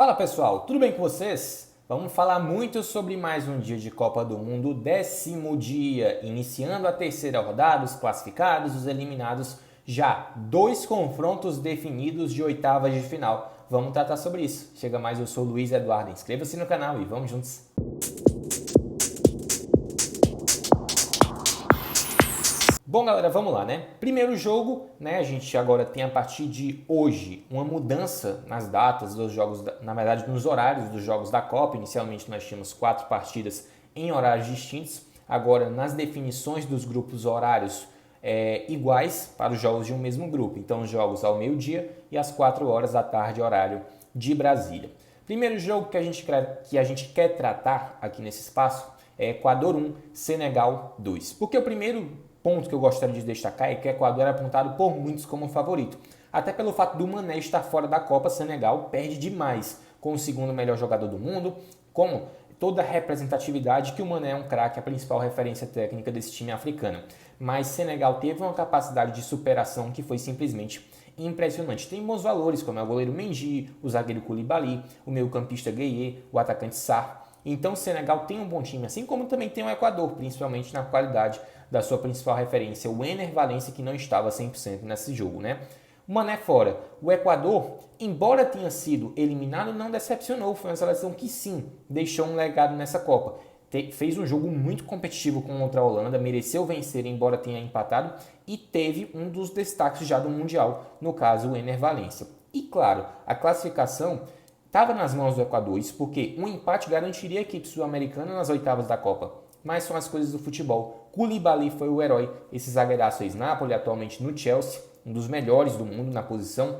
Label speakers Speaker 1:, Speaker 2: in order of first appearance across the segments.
Speaker 1: Fala pessoal, tudo bem com vocês? Vamos falar muito sobre mais um dia de Copa do Mundo, 10º dia, iniciando a terceira rodada, os classificados, os eliminados, já 2 confrontos definidos de oitavas de final. Vamos tratar sobre isso. Chega mais, eu sou o Luiz Eduardo, inscreva-se no canal e vamos juntos. Bom, galera, vamos lá, né? Primeiro jogo, né? A gente agora tem a partir de hoje uma mudança nas datas dos jogos, na verdade, nos horários dos jogos da Copa. Inicialmente nós tínhamos 4 partidas em horários distintos. Agora, nas definições dos grupos horários iguais para os jogos de um mesmo grupo. Então, os jogos ao meio-dia e às 4 horas da tarde, horário de Brasília. Primeiro jogo que a gente quer tratar aqui nesse espaço é Equador 1, Senegal 2. Porque o primeiro ponto que eu gostaria de destacar é que o Equador é apontado por muitos como favorito. Até pelo fato do Mané estar fora da Copa, Senegal perde demais com o segundo melhor jogador do mundo, com toda a representatividade que o Mané é um craque, a principal referência técnica desse time africano. Mas Senegal teve uma capacidade de superação que foi simplesmente impressionante. Tem bons valores, como é o goleiro Mendy, o zagueiro Koulibaly, o meio-campista Gueye, o atacante Sarr. Então o Senegal tem um bom time, assim como também tem o Equador, principalmente na qualidade da sua principal referência, o Ener Valencia, que não estava 100% nesse jogo, né? O Mané fora. O Equador, embora tenha sido eliminado, não decepcionou. Foi uma seleção que sim, deixou um legado nessa Copa. Fez um jogo muito competitivo contra a Holanda, mereceu vencer, embora tenha empatado, e teve um dos destaques já do Mundial, no caso o Ener Valencia. E claro, a classificação estava nas mãos do Equador, isso porque um empate garantiria a equipe sul-americana nas oitavas da Copa. Mas são as coisas do futebol. Koulibaly foi o herói, esse zagueiraço ex-Napoli, atualmente no Chelsea, um dos melhores do mundo na posição.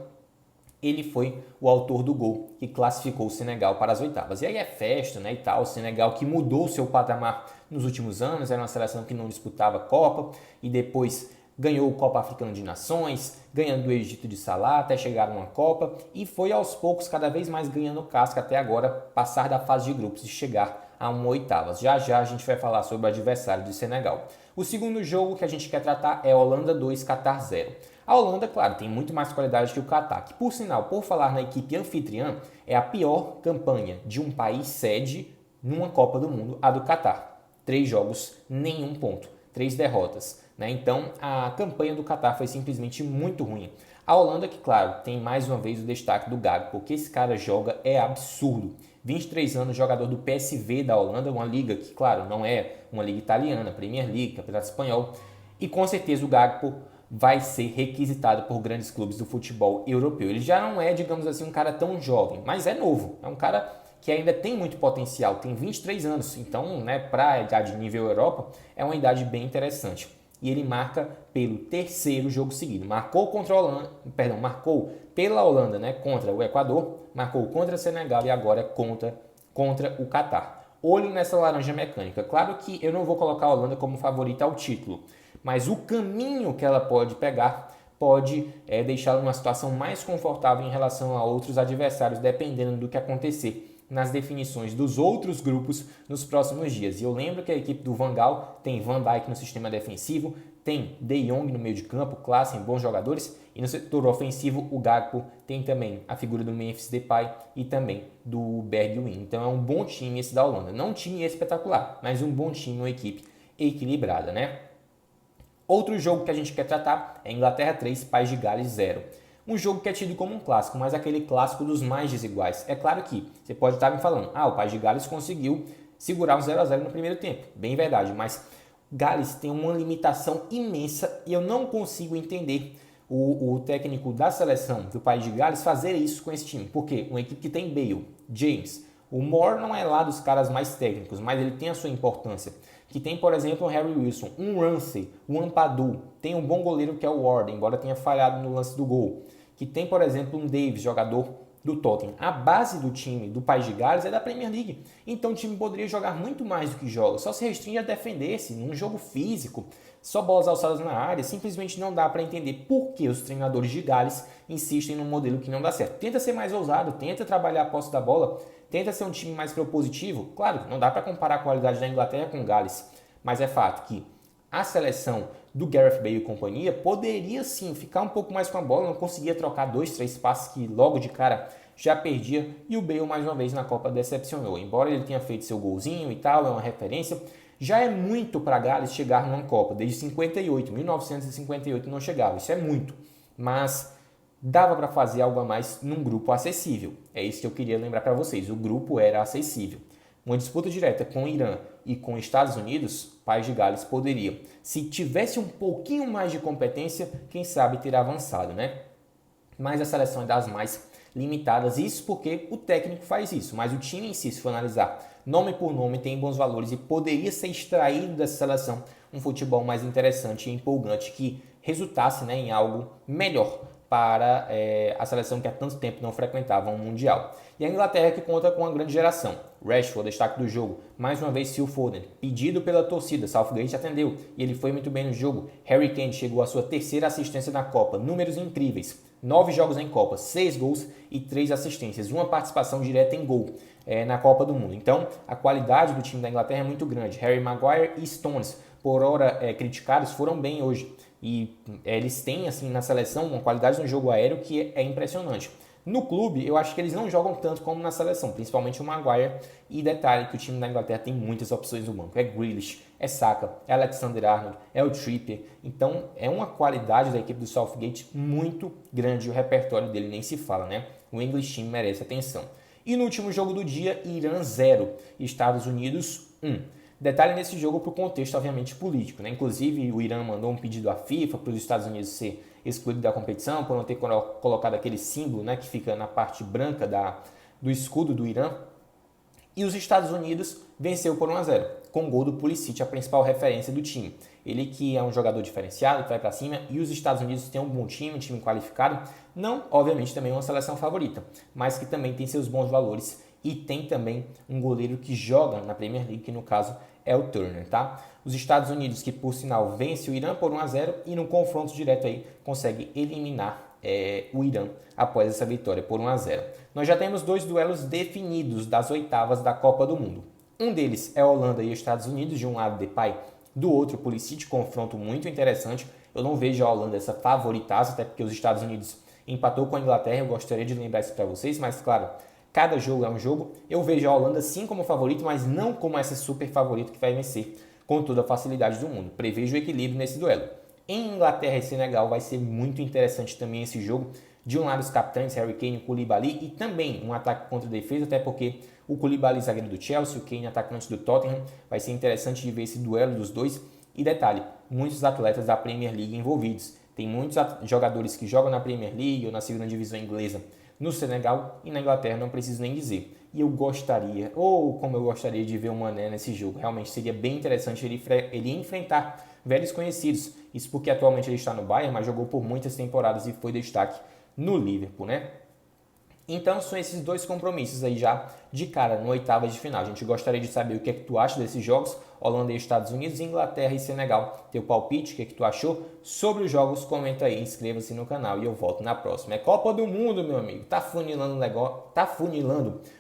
Speaker 1: Ele foi o autor do gol que classificou o Senegal para as oitavas. E aí é festa, né, e tal. O Senegal que mudou seu patamar nos últimos anos, era uma seleção que não disputava a Copa e depois ganhou o Copa Africana de Nações, ganhando do Egito de Salah até chegar a uma Copa e foi aos poucos cada vez mais ganhando casca até agora passar da fase de grupos e chegar a uma oitavas. Já já a gente vai falar sobre o adversário do Senegal. O segundo jogo que a gente quer tratar é Holanda 2, Catar 0. A Holanda, claro, tem muito mais qualidade que o Catar, que por sinal, por falar na equipe anfitriã, é a pior campanha de um país sede numa Copa do Mundo, a do Catar. 3 jogos, nenhum ponto, 3 derrotas. Né? Então a campanha do Catar foi simplesmente muito ruim. A Holanda, que claro, tem mais uma vez o destaque do Gago, porque esse cara joga é absurdo. 23 anos, jogador do PSV da Holanda, uma liga que, claro, não é uma liga italiana, Premier League, Campeonato Espanhol. E com certeza o Gakpo vai ser requisitado por grandes clubes do futebol europeu. Ele já não é, digamos assim, um cara tão jovem, mas é novo. É um cara que ainda tem muito potencial, tem 23 anos. Então, né, para a idade nível Europa, é uma idade bem interessante. E ele marca pelo terceiro jogo seguido. Marcou contra a Holanda, marcou pela Holanda, né, contra o Equador, marcou contra o Senegal e agora contra o Catar. Olho nessa laranja mecânica. Claro que eu não vou colocar a Holanda como favorita ao título, mas o caminho que ela pode pegar pode deixá-la numa situação mais confortável em relação a outros adversários, dependendo do que acontecer nas definições dos outros grupos nos próximos dias. E eu lembro que a equipe do Van Gaal tem Van Dijk no sistema defensivo, tem De Jong no meio de campo, Klaassen, bons jogadores, e no setor ofensivo o Gakpo tem também a figura do Memphis Depay e também do Bergwijn. Então é um bom time esse da Holanda. Não um time espetacular, mas um bom time, uma equipe equilibrada, né? Outro jogo que a gente quer tratar é Inglaterra 3, País de Gales 0. Um jogo que é tido como um clássico, mas aquele clássico dos mais desiguais. É claro que você pode estar me falando, o País de Gales conseguiu segurar um 0-0 no primeiro tempo. Bem verdade, mas Gales tem uma limitação imensa e eu não consigo entender o técnico da seleção do País de Gales fazer isso com esse time. Porque uma equipe que tem Bale, James, o Moore não é lá dos caras mais técnicos, mas ele tem a sua importância. Que tem, por exemplo, um Harry Wilson, um Ramsey, um Ampadu, tem um bom goleiro que é o Ward, embora tenha falhado no lance do gol. Que tem, por exemplo, um Davis, jogador do Tottenham. A base do time do País de Gales é da Premier League. Então o time poderia jogar muito mais do que joga. Só se restringe a defender-se num jogo físico, só bolas alçadas na área. Simplesmente não dá para entender por que os treinadores de Gales insistem num modelo que não dá certo. Tenta ser mais ousado, tenta trabalhar a posse da bola, tenta ser um time mais propositivo. Claro, não dá para comparar a qualidade da Inglaterra com Gales, mas é fato que a seleção do Gareth Bale e companhia poderia sim ficar um pouco mais com a bola, não conseguia trocar 2, 3 passes que logo de cara já perdia e o Bale mais uma vez na Copa decepcionou. Embora ele tenha feito seu golzinho e tal, é uma referência, já é muito para Gales chegar numa Copa. Desde 58, 1958 não chegava, isso é muito. Mas dava para fazer algo a mais num grupo acessível. É isso que eu queria lembrar para vocês, o grupo era acessível. Uma disputa direta com o Irã e com os Estados Unidos, País de Gales poderia. Se tivesse um pouquinho mais de competência, quem sabe ter avançado, né? Mas a seleção é das mais limitadas, isso porque o técnico faz isso, mas o time em si, se for analisar nome por nome, tem bons valores e poderia ser extraído dessa seleção um futebol mais interessante e empolgante que resultasse, né, em algo melhor para a seleção que há tanto tempo não frequentava um Mundial. E a Inglaterra que conta com uma grande geração. Rashford, destaque do jogo. Mais uma vez, Phil Foden, pedido pela torcida. Southgate atendeu e ele foi muito bem no jogo. Harry Kane chegou à sua terceira assistência na Copa. Números incríveis. 9 jogos em Copa, 6 gols e 3 assistências. Uma participação direta em gol na Copa do Mundo. Então, a qualidade do time da Inglaterra é muito grande. Harry Maguire e Stones, por hora criticados, foram bem hoje. E eles têm, assim, na seleção, uma qualidade no jogo aéreo que é impressionante. No clube, eu acho que eles não jogam tanto como na seleção, principalmente o Maguire. E detalhe que o time da Inglaterra tem muitas opções no banco. É Grealish, é Saka, é Alexander-Arnold, é o Trippier. Então, é uma qualidade da equipe do Southgate muito grande. O repertório dele nem se fala, né? O English Team merece atenção. E no último jogo do dia, Irã 0, Estados Unidos 1. Detalhe nesse jogo para o contexto, obviamente, político, né? Inclusive, o Irã mandou um pedido à FIFA para os Estados Unidos ser excluído da competição por não ter colocado aquele símbolo, né, que fica na parte branca do escudo do Irã. E os Estados Unidos venceu por 1-0, com gol do Pulisic, a principal referência do time. Ele que é um jogador diferenciado, que vai para cima, e os Estados Unidos têm um bom time, um time qualificado. Não, obviamente, também uma seleção favorita, mas que também tem seus bons valores e tem também um goleiro que joga na Premier League, que no caso é o Turner, tá? Os Estados Unidos, que por sinal vence o Irã por 1-0 e no confronto direto aí consegue eliminar o Irã após essa vitória por 1-0. Nós já temos 2 duelos definidos das oitavas da Copa do Mundo. Um deles é a Holanda e os Estados Unidos, de um lado Depay, do outro Pulisic, confronto muito interessante. Eu não vejo a Holanda essa favoritaça, até porque os Estados Unidos empatou com a Inglaterra, eu gostaria de lembrar isso para vocês, mas claro, cada jogo é um jogo. Eu vejo a Holanda sim como favorito, mas não como essa super favorito que vai vencer com toda a facilidade do mundo. Prevejo o equilíbrio nesse duelo. Em Inglaterra e Senegal vai ser muito interessante também esse jogo. De um lado os capitães Harry Kane e Koulibaly e também um ataque contra a defesa, até porque o Koulibaly zagueiro do Chelsea, o Kane atacante do Tottenham. Vai ser interessante de ver esse duelo dos dois. E detalhe, muitos atletas da Premier League envolvidos. Tem muitos jogadores que jogam na Premier League ou na segunda divisão inglesa no Senegal e na Inglaterra, não preciso nem dizer. E eu gostaria, como eu gostaria de ver o Mané nesse jogo. Realmente seria bem interessante ele enfrentar velhos conhecidos. Isso porque atualmente ele está no Bayern, mas jogou por muitas temporadas e foi destaque no Liverpool, né? Então são esses 2 compromissos aí já de cara no oitavas de final. A gente gostaria de saber o que é que tu acha desses jogos, Holanda e Estados Unidos, Inglaterra e Senegal. Teu palpite, o que é que tu achou sobre os jogos? Comenta aí, inscreva-se no canal e eu volto na próxima. É Copa do Mundo, meu amigo. Tá funilando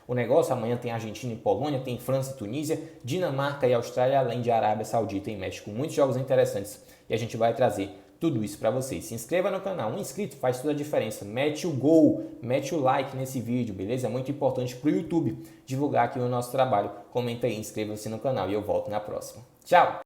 Speaker 1: o negócio. Amanhã tem Argentina e Polônia, tem França e Tunísia, Dinamarca e Austrália, além de Arábia Saudita e México. Muitos jogos interessantes e a gente vai trazer tudo isso para vocês. Se inscreva no canal, um inscrito faz toda a diferença. Mete o gol, mete o like nesse vídeo, beleza? É muito importante para o YouTube divulgar aqui o nosso trabalho. Comenta aí, inscreva-se no canal e eu volto na próxima. Tchau!